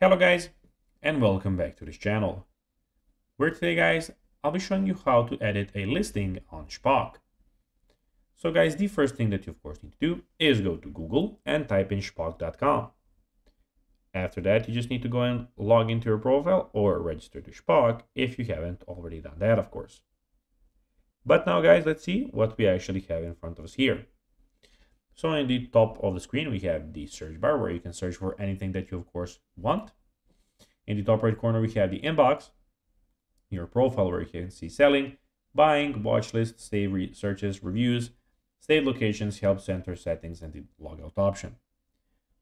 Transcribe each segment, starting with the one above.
Hello guys, and welcome back to this channel, where today guys, I'll be showing you how to edit a listing on Shpock. So guys, the first thing that you of course need to do is go to Google and type in shpock.com. After that, you just need to go and log into your profile or register to Shpock if you haven't already done that, of course. But now guys, let's see what we actually have in front of us here. So in the top of the screen, we have the search bar where you can search for anything that you of course want. In the top right corner, we have the inbox, your profile where you can see selling, buying, watch list, save searches, reviews, save locations, help center settings, and the logout option.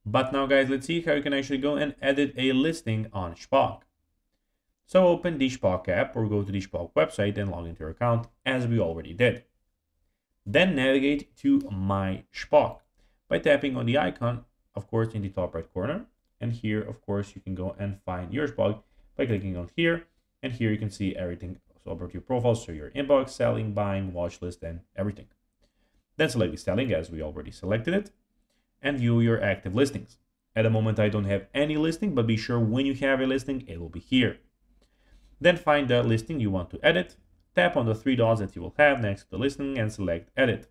But now guys, let's see how you can actually go and edit a listing on Shpock. So open the Shpock app or go to the Shpock website and log into your account as we already did. Then navigate to My Shpock by tapping on the icon, of course, in the top right corner. And here, of course, you can go and find your Shpock by clicking on here. And here you can see everything about your profile. So your inbox, selling, buying, watch list, and everything. Then select the selling as we already selected it. And view your active listings. At the moment, I don't have any listing, but be sure when you have a listing, it will be here. Then find the listing you want to edit. Tap on the three dots that you will have next to the listing and select edit.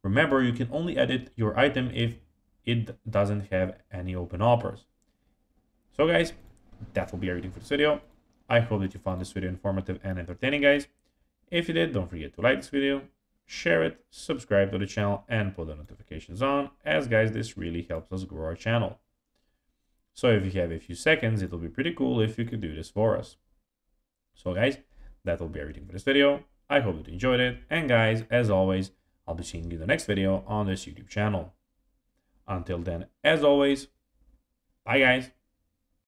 Remember, you can only edit your item if it doesn't have any open offers. So guys, that will be everything for this video. I hope that you found this video informative and entertaining, guys. If you did, don't forget to like this video, share it, subscribe to the channel, and put the notifications on, as guys, this really helps us grow our channel. So if you have a few seconds, it will be pretty cool if you could do this for us. So guys, that will be everything for this video. I hope that you enjoyed it. And guys, as always, I'll be seeing you in the next video on this YouTube channel. Until then, as always, bye guys.